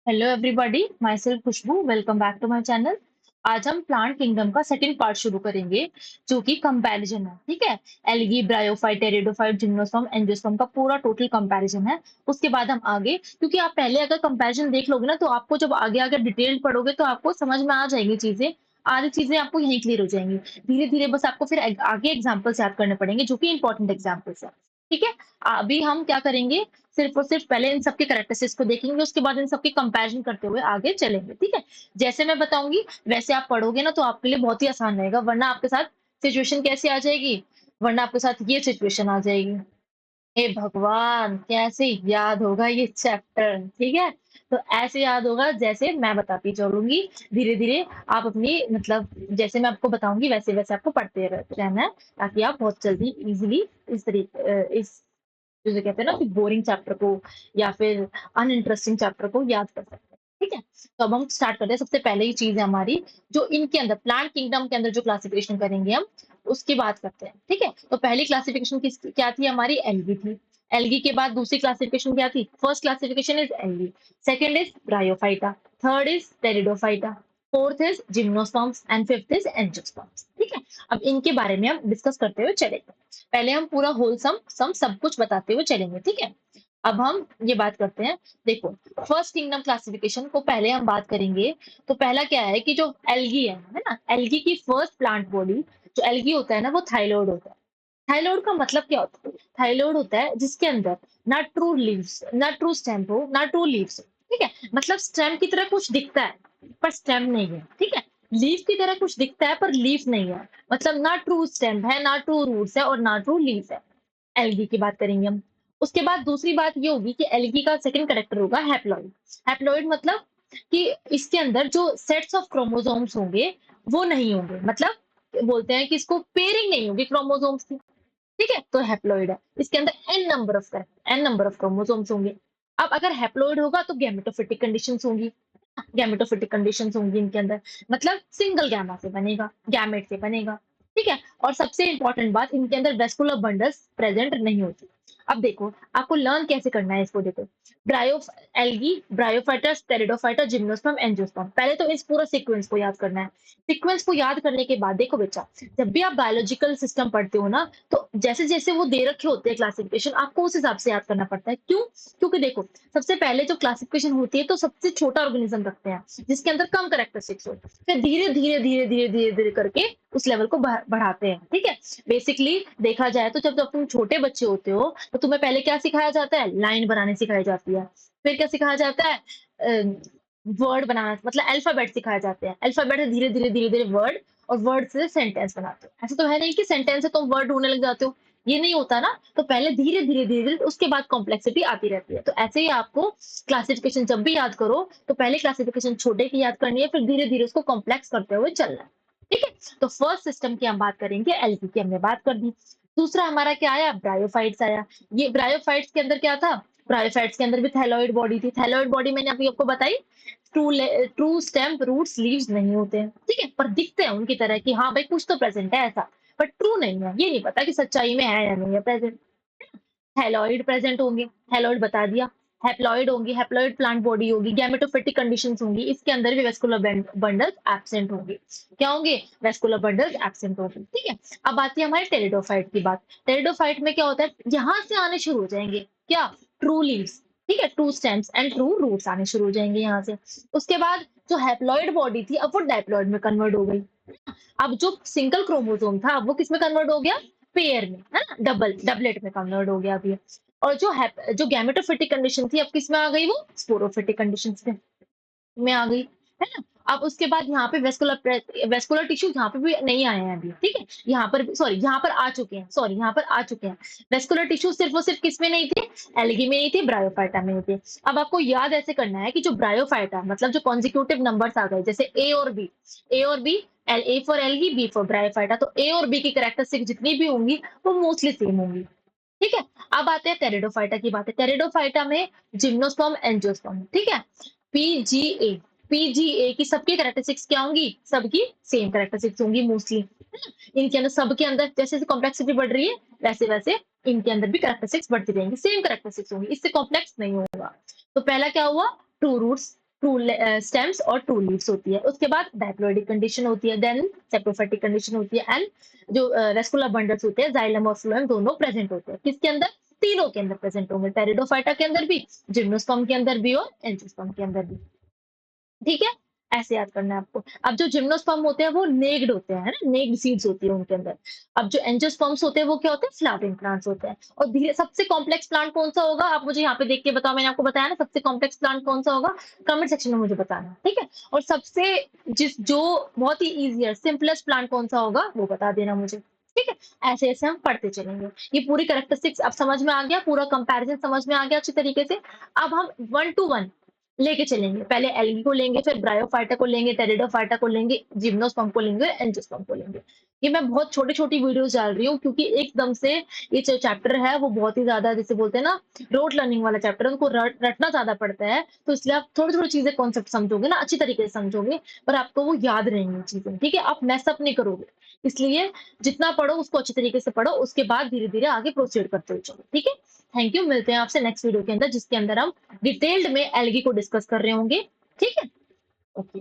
Hello everybody, माय सेल्फ Khushboo. Welcome back to my channel. आज हम प्लांट किंगडम का सेकंड पार्ट शुरू करेंगे, जो कि कंपैरिजन है। ठीक है। Algae, bryophyte, pteridophyte, gymnosperm, angiosperm का पूरा टोटल कंपैरिजन है। उसके बाद हम आगे, क्योंकि आप पहले अगर कंपैरिजन देख लोगे ना, तो आपको जब आगे आगे डिटेल पढ़ोगे तो आपको समझ में आ जाएंगी चीजें। आधी चीजें आपको यहीं क्लियर हो जाएंगी। धीरे धीरे बस आपको फिर आगे एग्जाम्पल्स याद करने पड़ेंगे, जो कि इंपॉर्टेंट एग्जाम्पल्स है। ठीक है। अभी हम क्या करेंगे, सिर्फ और सिर्फ पहले इन सबके कैरेक्टरिस्टिक्स को देखेंगे, उसके बाद इन सबकी कंपैरिजन करते हुए आगे चलेंगे। ठीक है। जैसे मैं बताऊंगी वैसे आप पढ़ोगे ना, तो आपके लिए बहुत ही आसान रहेगा, वरना आपके साथ सिचुएशन कैसी आ जाएगी, वरना आपके साथ ये सिचुएशन आ जाएगी। हे भगवान, कैसे याद होगा ये चैप्टर। ठीक है। तो ऐसे याद होगा जैसे मैं बताती चलूंगी। धीरे धीरे आप अपनी मतलब जैसे मैं आपको बताऊंगी वैसे वैसे आपको पढ़ते रहना है, ताकि आप बहुत जल्दी इजिली इस तरीके इस जिसे कहते हैं ना कि बोरिंग चैप्टर को या फिर अनइंटरेस्टिंग चैप्टर को याद कर सकते हैं। ठीक है। तो अब हम स्टार्ट करते हैं। सबसे पहले ही चीज है हमारी, जो इनके अंदर प्लांट किंगडम के अंदर जो क्लासिफिकेशन करेंगे हम, उसकी बात करते हैं। ठीक है। तो पहली क्लासिफिकेशन किस क्या थी हमारी? एल्गी थी। एल्गी के बाद दूसरी क्लासिफिकेशन क्या थी? First classification is algae, second is bryophyta, third is pteridophyta, fourth is gymnosperms and fifth is angiosperms. ठीक है। अब इनके बारे में हम डिस्कस करते हुए चलेंगे। पहले हम पूरा होलसम सम सब कुछ बताते हुए चलेंगे। ठीक है। अब हम ये बात करते हैं। देखो, फर्स्ट किंगडम क्लासिफिकेशन को पहले हम बात करेंगे। तो पहला क्या है कि जो एल्गी है ना, एल्गी की फर्स्ट प्लांट बॉडी, जो एल्गी होता है ना, वो थाइलॉइड होता है। थाइलॉइड का मतलब क्या होता है? थाइलॉइड होता है जिसके अंदर ना ट्रू लीव्स, ना ट्रू स्टेम हो, ना ट्रू लीव्स हो। ठीक है। मतलब स्टेम की तरह कुछ दिखता है, पर स्टेम नहीं है। ठीक है। लीफ की तरह कुछ दिखता है, पर लीफ नहीं है। मतलब ना ट्रू स्टेम है, ना ट्रू रूट्स है, और ना ट्रू लीफ है। एल्गी की बात करेंगे हम। उसके बाद दूसरी बात ये होगी कि एल्गी का सेकंड कैरेक्टर होगा हैप्लॉइड। हैप्लॉइड मतलब कि इसके अंदर जो सेट्स ऑफ क्रोमोसोम्स होंगे, वो नहीं होंगे। मतलब बोलते हैं कि इसको पेयरिंग नहीं होगी क्रोमोसोम्स की। ठीक है। तो हैप्लॉइड है, इसके अंदर एन नंबर ऑफ क्रोमोसोम्स होंगे। अब अगर हैप्लॉइड होगा तो गैमेटोफिटिक कंडीशंस होंगी। गैमेटोफिटिक कंडीशंस होंगी इनके अंदर। मतलब सिंगल गैमा से बनेगा, गैमेट से बनेगा। ठीक है। और सबसे इंपॉर्टेंट बात, इनके अंदर वेस्कुलर बंडल्स प्रेजेंट नहीं होती। अब देखो, आपको लर्न कैसे करना है इसको। देखो, ब्रायो algae, bryophytes, pteridophyta, gymnosperm, angiosperm. पहले तो इस पूरा सीक्वेंस को याद करना है। सीक्वेंस को याद करने के बाद देखो बेटा, जब भी आप बायोलॉजिकल सिस्टम पढ़ते हो ना, तो जैसे जैसे वो दे रखे होते हैं क्लासिफिकेशन, आपको उस हिसाब से याद करना पड़ता है। क्यों? क्योंकि देखो, सबसे पहले जो क्लासिफिकेशन होती है तो सबसे छोटा ऑर्गेनिज्म रखते हैं, जिसके अंदर कम कैरेक्टरिस्टिक्स हो। फिर धीरे धीरे धीरे धीरे धीरे धीरे करके उस लेवल को बढ़ाते हैं। ठीक है। बेसिकली देखा जाए तो जब तुम छोटे बच्चे होते हो, तो तुम्हें पहले क्या सिखाया जाता है? लाइन बनानी सिखाई जाती है। फिर क्या सिखाया जाता है? वर्ड बनाना, मतलब अल्फाबेट सिखाए जाते हैं। अल्फाबेट से धीरे धीरे धीरे धीरे वर्ड, और वर्ड से सेंटेंस बनाते हो। ऐसा तो है नहीं कि सेंटेंस से तुम वर्ड ढूंढने लग जाते हो, ये नहीं होता ना। तो पहले धीरे धीरे धीरे धीरे, उसके बाद कॉम्प्लेक्सिटी आती रहती है। तो ऐसे ही आपको क्लासिफिकेशन जब भी याद करो, तो पहले क्लासिफिकेशन छोटे की याद करनी है, फिर धीरे धीरे उसको कॉम्प्लेक्स करते हुए चलना है। ठीक है। तो फर्स्ट सिस्टम की हम बात करेंगे, एल्गी की हमने बात कर दी। दूसरा हमारा क्या आया? ब्रायोफाइट्स आया। ये ब्रायोफाइट्स के अंदर क्या था? ब्रायोफाइट्स के अंदर भी थैलॉइड बॉडी थी। थैलॉइड बॉडी मैंने अभी आपको बताई, true true stem, roots, leaves नहीं होते हैं। ठीक है। पर दिखते हैं उनकी तरह कि हाँ भाई कुछ तो प्रेजेंट है ऐसा, बट ट्रू नहीं है। ये नहीं पता कि सच्चाई में है या नहीं है प्रेजेंट। थैलॉइड प्रेजेंट होंगे, थैलॉइड बता दिया। हैप्लॉइड होंगी, हैप्लॉइड प्लांट बॉडी होगी। गैमेटोफिटिक कंडीशंस होंगी, इसके अंदर भी वेस्कुलर बंडल्स एब्सेंट होंगे। क्या होंगे? वेस्कुलर बंडल्स एब्सेंट होंगे। ठीक है। अब आती है हमारे टेरिडोफाइट की बात। टेरिडोफाइट में क्या होता है? यहाँ से आने शुरू हो जाएंगे क्या? True leaves. ठीक है। True stems and true roots आने शुरू हो जाएंगे यहाँ से। उसके बाद जो हैप्लॉइड बॉडी थी, अब वो डायप्लॉइड में कन्वर्ट हो गई। अब जो सिंगल क्रोमोसोम था, अब वो किसमें कन्वर्ट हो गया? पेयर में, है ना, डबलेट में कन्वर्ट हो गया अभी। और जो गैमेटोफिटिक कंडीशन थी, अब किस में आ गई? वो स्पोरोफिटिक कंडीशन में आ गई, है ना। अब उसके बाद यहाँ पे वेस्कुलर टिश्यू यहाँ पे भी नहीं आए हैं अभी। ठीक है। यहाँ पर सॉरी, यहाँ पर आ चुके हैं, सॉरी यहाँ पर आ चुके हैं। वेस्कुलर टिश्यू सिर्फ और सिर्फ किस में नहीं थे? एल्गी में नहीं थे, ब्रायोफाइटा में नहीं थे। अब आपको याद ऐसे करना है कि जो ब्रायोफाइटा मतलब जो कॉन्जिक्यूटिव नंबर्स आ गए, जैसे ए और बी, ए और B, L A for algae, B for bryophyta, तो ए और बी की कैरेक्टरिस्टिक जितनी भी होंगी, वो मोस्टली सेम होंगी। ठीक है। अब आते हैं टेरिडोफाइटा की बात है। टेरिडोफाइटा में जिम्नोस्पर्म, एंजियोस्पर्म। ठीक है। पीजीए, पीजीए की सबकी कैरेक्टरिस्टिक्स क्या होंगी? सबकी सेम कैरेक्टरिस्टिक्स होंगी मोस्टली। इनके अंदर, सबके अंदर जैसे जैसे कॉम्प्लेक्सिटी बढ़ रही है, वैसे वैसे इनके अंदर भी कैरेक्टरिस्टिक्स बढ़ती रहेंगी, सेम कैरेक्टरिस्टिक्स होंगी, इससे कॉम्प्लेक्स नहीं होगा। तो पहला क्या हुआ? ट्रू रूट्स, स्टेम्स और ट्रू लीव्स होती है। उसके बाद डायप्लॉइडिक कंडीशन होती है, देन सेप्रोफाइटिक कंडीशन होती है एंड जो रेस्कुलर बंडल्स होते हैं, जाइलम और फ्लोएम दोनों प्रेजेंट होते हैं। किसके अंदर? तीनों के अंदर प्रेजेंट होंगे, टेरिडोफाइटा के अंदर भी, जिम्नोस्पर्म के अंदर भी और एंजियोस्पर्म के अंदर भी। ठीक है? ऐसे याद करना है आपको। अब जो जिम्नोस्पर्म होते हैं वो नेक्ड होते हैं, है ना? नेक्ड सीड्स होती है उनके अंदर। अब जो एंजियोस्पर्म्स होते हैं वो क्या होते हैं? फ्लावरिंग प्लांट्स होते हैं। और धीरे सबसे कॉम्प्लेक्स प्लांट कौन-सा होगा? आप मुझे यहाँ पे देख के बताओ, मैंने आपको बताया ना सबसे कॉम्प्लेक्स प्लांट कौन-सा होगा? कमेंट सेक्शन में मुझे बताना, ठीक है? और सबसे जो बहुत ही ईज़ियर सिम्पलेस्ट प्लांट कौन-सा होगा वो बता देना मुझे, ठीक है? ऐसे-ऐसे हम पढ़ते चलेंगे। ये पूरी कैरेक्टरिस्टिक्स अब समझ में आ गया, पूरा कंपैरिज़न समझ में आ गया अच्छी तरीके से। अब हम 1 टू 1 लेके चलेंगे। पहले एल्गी को लेंगे, फिर ब्रायोफाइटा को लेंगे, टेरिडोफाइटा को लेंगे, जिम्नोस्पर्म को लेंगे, एंजियोस्पर्म को लेंगे। ये मैं बहुत छोटी-छोटी वीडियोज़ डाल रही हूँ क्योंकि एकदम से ये जो चैप्टर है वो बहुत ही ज़्यादा जिसे बोलते हैं ना रोट लर्निंग वाला चैप्टर है, उनको रटना ज़्यादा पड़ता है। तो इसलिए आप थोड़ी-थोड़ी चीज़ें कॉन्सेप्ट समझोगे ना अच्छी तरीके से समझोगे, पर आपको वो याद रहेंगी चीज़ें, ठीक है? आप मेस अप नहीं करोगे। इसलिए जितना पढ़ो उसको अच्छे तरीके से पढ़ो, उसके बाद धीरे-धीरे आगे प्रोसीड करते हुए चलो, ठीक है? थैंक यू, मिलते हैं आपसे नेक्स्ट वीडियो के अंदर जिसके अंदर हम डिटेल्ड में एल्गी को डिस्कस कर रहे होंगे, ठीक है? ओके।